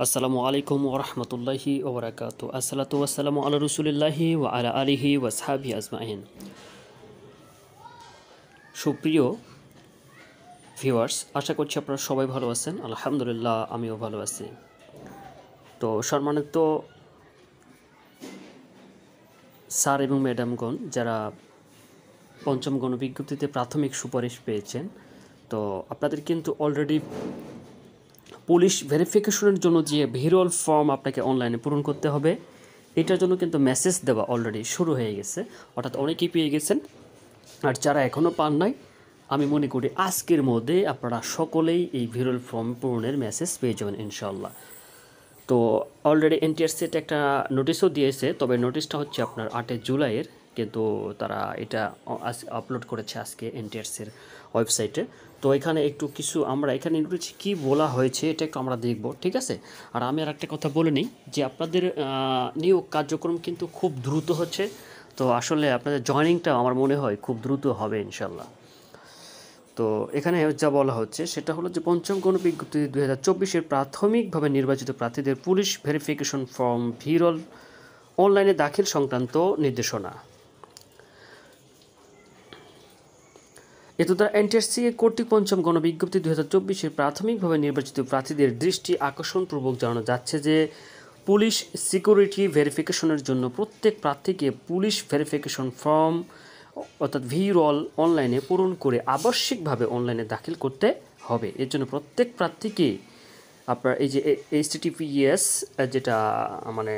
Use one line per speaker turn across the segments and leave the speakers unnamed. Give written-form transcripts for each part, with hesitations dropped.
আসসালামু আলাইকুম ওরহমতুল্লাহি ওবরাকাতু আসসালাতু ওয়াসসালামু আলা রসুলিল্লাহি ওয়া আলা আলিহি ওয়াসহাবি আজমাইন। সুপ্রিয় ভিউয়ার্স, আশা করছি আপনারা সবাই ভালো আছেন। আলহামদুলিল্লাহ, আমিও ভালো আছি। তো সম্মানিত স্যার এবং ম্যাডামগণ, যারা পঞ্চম গণবিজ্ঞপ্তিতে প্রাথমিক সুপারিশ পেয়েছেন, তো আপনাদের কিন্তু অলরেডি পুলিশ ভেরিফিকেশনের জন্য যে ভিরল ফর্ম আপনাকে অনলাইনে পূরণ করতে হবে, এটার জন্য কিন্তু মেসেজ দেওয়া অলরেডি শুরু হয়ে গেছে, অর্থাৎ অনেকেই পেয়ে গেছেন। আর যারা এখনও পান নাই, আমি মনে করি আজকের মধ্যে আপনারা সকলেই এই ভিরল ফর্ম পূরণের মেসেজ পেয়ে যাবেন ইনশাআল্লাহ। তো অলরেডি এনটিআরসি একটা নোটিশও দিয়েছে, তবে নোটিশটা হচ্ছে আপনার 8 জুলাইয়ের, কিন্তু তারা এটা আপলোড করেছে আজকে এনটিআরসির ওয়েবসাইটে। তো এখানে একটু কিছু আমরা এখানে কী বলা হয়েছে এটা একটু আমরা দেখব, ঠিক আছে। আর আমি আর একটা কথা বলে নিই যে আপনাদের নিয়োগ কার্যক্রম কিন্তু খুব দ্রুত হচ্ছে। তো আসলে আপনাদের জয়েনিংটা আমার মনে হয় খুব দ্রুত হবে ইনশাল্লাহ। তো এখানে যা বলা হচ্ছে সেটা হলো যে পঞ্চম গণবিজ্ঞপ্তি 2024-এর প্রাথমিকভাবে নির্বাচিত প্রার্থীদের পুলিশ ভেরিফিকেশন ফর্ম ভিরল অনলাইনে দাখিল সংক্রান্ত নির্দেশনা। এতদ্বারা এনটিআরসি কর্তৃক পঞ্চম গণবিজ্ঞপ্তি 2024-এর প্রাথমিকভাবে নির্বাচিত প্রার্থীদের দৃষ্টি আকর্ষণপূর্বক জানানো যাচ্ছে যে পুলিশ সিকিউরিটি ভেরিফিকেশনের জন্য প্রত্যেক প্রার্থীকে পুলিশ ভেরিফিকেশন ফর্ম অর্থাৎ ভিরল অনলাইনে পূরণ করে আবশ্যিকভাবে অনলাইনে দাখিল করতে হবে। এর জন্য প্রত্যেক প্রার্থীকে আপনার এই যে HTTPS যেটা মানে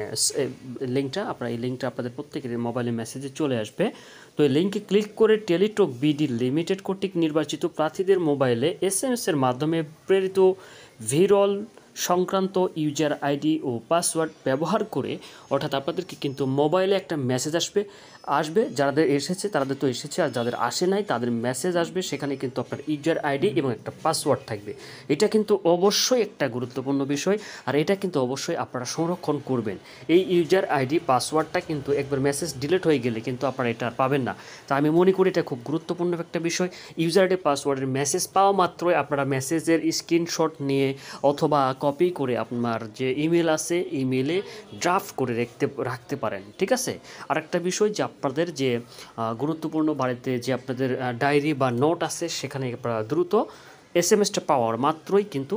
লিঙ্কটা, আপনার এই লিঙ্কটা আপনাদের প্রত্যেকের মোবাইলে মেসেজে চলে আসবে। তো এই লিঙ্কে ক্লিক করে টেলিটক বিডি লিমিটেড কর্তৃক নির্বাচিত প্রার্থীদের মোবাইলে SMS এর মাধ্যমে প্রেরিত ভিরল সংক্রান্ত ইউজার আইডি ও পাসওয়ার্ড ব্যবহার করে, অর্থাৎ আপনাদেরকে কিন্তু মোবাইলে একটা মেসেজ আসবে যাদের এসেছে তাদের তো এসেছে, আর যাদের আসে নাই তাদের মেসেজ আসবে। সেখানে কিন্তু আপনার ইউজার আইডি এবং একটা পাসওয়ার্ড থাকবে। এটা কিন্তু অবশ্যই একটা গুরুত্বপূর্ণ বিষয়, আর এটা কিন্তু অবশ্যই আপনারা সংরক্ষণ করবেন। এই ইউজার আইডি পাসওয়ার্ডটা কিন্তু একবার মেসেজ ডিলিট হয়ে গেলে কিন্তু আপনারা এটা আর পাবেন না। তা আমি মনে করি এটা খুব গুরুত্বপূর্ণ একটা বিষয়। ইউজার আইডি পাসওয়ার্ডের মেসেজ পাওয়া মাত্রই আপনারা মেসেজের স্ক্রিনশট নিয়ে অথবা কপি করে আপনার যে ইমেল আছে ইমেলে ড্রাফট করে রাখতে পারেন, ঠিক আছে। আরেকটা বিষয় যে আপনাদের যে গুরুত্বপূর্ণ বাড়িতে যে আপনাদের ডায়েরি বা নোট আছে সেখানে আপনারা দ্রুত SMS-টা পাওয়ার মাত্রই কিন্তু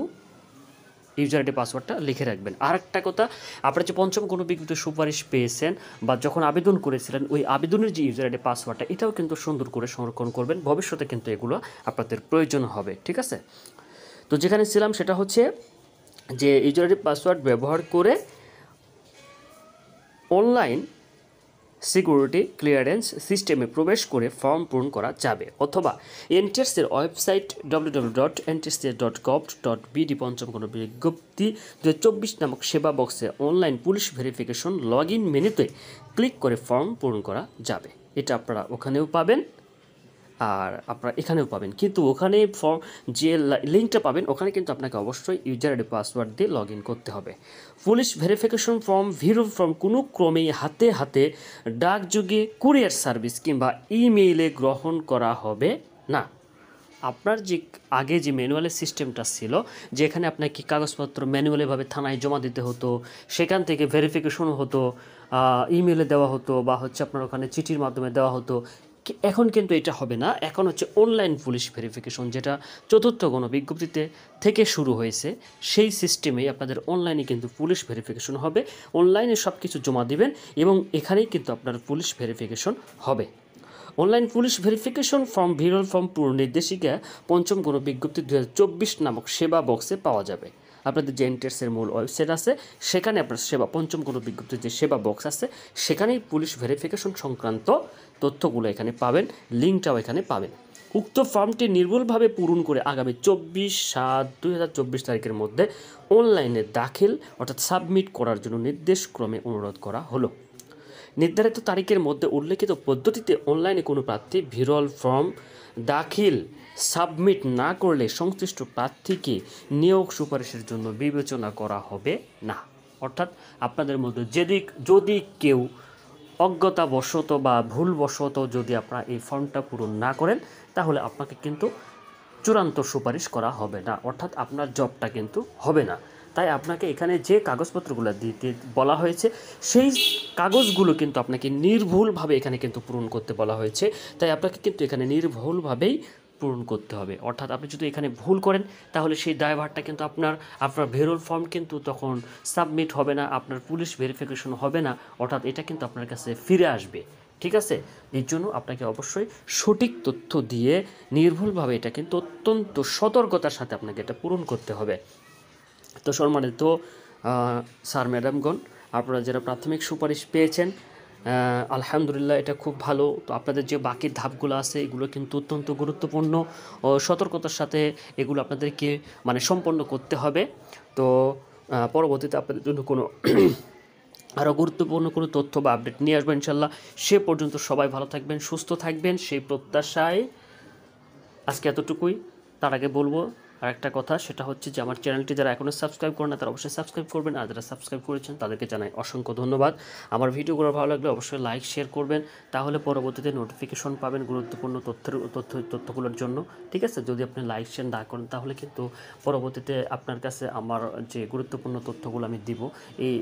ইউজার আইডি পাসওয়ার্ডটা লিখে রাখবেন। আর একটা কথা, আপনারা যে পঞ্চম গণবিজ্ঞপ্তি সুপারিশ পেয়েছেন বা যখন আবেদন করেছিলেন, ওই আবেদনের যে ইউজার আইডি পাসওয়ার্ডটা এটাও কিন্তু সুন্দর করে সংরক্ষণ করবেন। ভবিষ্যতে কিন্তু এগুলো আপনাদের প্রয়োজন হবে, ঠিক আছে। তো যেখানে ছিলাম সেটা হচ্ছে যে ইউজার আইডি পাসওয়ার্ড ব্যবহার করে অনলাইন সিকিউরিটি ক্লিয়ারেন্স সিস্টেমে প্রবেশ করে ফর্ম পূরণ করা যাবে, অথবা এনটিআরসির ওয়েবসাইট www.ntsa.gov.bd পঞ্চম গণবিজ্ঞপ্তি 2024 নামক সেবা বক্সে online police verification log in মেনুতে ক্লিক করে ফর্ম পূরণ করা যাবে। এটা আপনারা ওখানেও পাবেন আর আপনারা এখানেও পাবেন, কিন্তু ওখানে ফর্ম যে লিঙ্কটা পাবেন ওখানে কিন্তু আপনাকে অবশ্যই ইউজার আইডি পাসওয়ার্ড দিয়ে লগ ইন করতে হবে। পুলিশ ভেরিফিকেশন ফর্ম ভিরল ফর্ম কোনো ক্রমেই হাতে হাতে ডাকযোগে কুরিয়ার সার্ভিস কিংবা ইমেইলে গ্রহণ করা হবে না। আপনার যে আগে যে ম্যানুয়ালের সিস্টেমটা ছিল, যেখানে আপনাকে কাগজপত্র ম্যানুয়ালিভাবে থানায় জমা দিতে হতো, সেখান থেকে ভেরিফিকেশন হতো, ইমেইলে দেওয়া হতো বা হচ্ছে আপনার ওখানে চিঠির মাধ্যমে দেওয়া হতো, এখন কিন্তু এটা হবে না। এখন হচ্ছে অনলাইন পুলিশ ভেরিফিকেশন, যেটা চতুর্থ গণবিজ্ঞপ্তিতে থেকে শুরু হয়েছে, সেই সিস্টেমেই আপনাদের অনলাইনে কিন্তু পুলিশ ভেরিফিকেশন হবে। অনলাইনে সব কিছু জমা দিবেন এবং এখানেই কিন্তু আপনার পুলিশ ভেরিফিকেশন হবে। অনলাইন পুলিশ ভেরিফিকেশন ফর্ম ভিরল ফর্ম পূরণ নির্দেশিকা পঞ্চম গণবিজ্ঞপ্তি 2024 নামক সেবা বক্সে পাওয়া যাবে। আপনাদের যে এনটিআরসির মূল ওয়েবসাইট আছে সেখানে আপনার সেবা পঞ্চম গণবিজ্ঞপ্তির যে সেবা বক্স আছে সেখানেই পুলিশ ভেরিফিকেশন সংক্রান্ত তথ্যগুলো এখানে পাবেন, লিঙ্কটাও এখানে পাবেন। উক্ত ফর্মটি নির্ভুলভাবে পূরণ করে আগামী 24/7/2024 তারিখের মধ্যে অনলাইনে দাখিল অর্থাৎ সাবমিট করার জন্য নির্দেশক্রমে অনুরোধ করা হলো। নির্ধারিত তারিখের মধ্যে উল্লেখিত পদ্ধতিতে অনলাইনে কোনো প্রার্থী ভিরল ফর্ম দাখিল সাবমিট না করলে সংশ্লিষ্ট প্রার্থীকে নিয়োগ সুপারিশের জন্য বিবেচনা করা হবে না। অর্থাৎ আপনাদের মধ্যে যদি কেউ অজ্ঞতাবশত বা ভুলবশত যদি আপনারা এই ফর্মটা পূরণ না করেন, তাহলে আপনাকে কিন্তু চূড়ান্ত সুপারিশ করা হবে না, অর্থাৎ আপনার জবটা কিন্তু হবে না। তাই আপনাকে এখানে যে কাগজপত্রগুলো দিতে বলা হয়েছে সেই কাগজগুলো কিন্তু আপনাকে নির্ভুলভাবে এখানে কিন্তু পূরণ করতে বলা হয়েছে। তাই আপনাকে কিন্তু এখানে নির্ভুলভাবেই পূরণ করতে হবে। অর্থাৎ আপনি যদি এখানে ভুল করেন তাহলে সেই দায়ভারটা কিন্তু আপনার ভেরোল ফর্ম কিন্তু তখন সাবমিট হবে না, আপনার পুলিশ ভেরিফিকেশন হবে না, অর্থাৎ এটা কিন্তু আপনার কাছে ফিরে আসবে। ঠিক আছে, এর জন্য আপনাকে অবশ্যই সঠিক তথ্য দিয়ে নির্ভুলভাবে এটা কিন্তু অত্যন্ত সতর্কতার সাথে আপনাকে এটা পূরণ করতে হবে। তো সম্মানিত স্যার ম্যাডামগণ, আপনারা যারা প্রাথমিক সুপারিশ পেয়েছেন আলহামদুলিল্লাহ, এটা খুব ভালো। তো আপনাদের যে বাকি ধাপগুলো আছে এগুলো কিন্তু অত্যন্ত গুরুত্বপূর্ণ ও সতর্কতার সাথে এগুলো আপনাদেরকে মানে সম্পন্ন করতে হবে। তো পরবর্তীতে আপনাদের জন্য কোনো আরও গুরুত্বপূর্ণ কোনো তথ্য বা আপডেট নিয়ে আসবেন ইনশাল্লাহ। সে পর্যন্ত সবাই ভালো থাকবেন, সুস্থ থাকবেন, সেই প্রত্যাশায় আজকে এতটুকুই। তার আগে বলবো আরেকটা কথা, সেটা হচ্ছে যে আমার চ্যানেলটি যারা এখনও সাবস্ক্রাইব করেন না তারা অবশ্যই সাবস্ক্রাইব করবেন, আর যারা সাবস্ক্রাইব করেছেন তাদেরকে জানাই অসংখ্য ধন্যবাদ। আমার ভিডিওগুলো ভালো লাগলে অবশ্যই লাইক শেয়ার করবেন, তাহলে পরবর্তীতে নোটিফিকেশন পাবেন গুরুত্বপূর্ণ তথ্যগুলোর জন্য। ঠিক আছে, যদি আপনি লাইক শেয়ার না করেন তাহলে কিন্তু পরবর্তীতে আপনার কাছে আমার যে গুরুত্বপূর্ণ তথ্যগুলো আমি দিব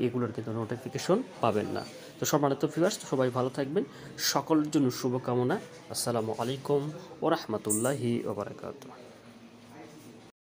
এগুলোর কিন্তু নোটিফিকেশন পাবেন না। তো সম্মানিত ভিউয়ার্স, সবাই ভালো থাকবেন, সকলের জন্য শুভকামনা। আসসালামু আলাইকুম ওয়া রাহমাতুল্লাহি ওয়া বারাকাতুহু।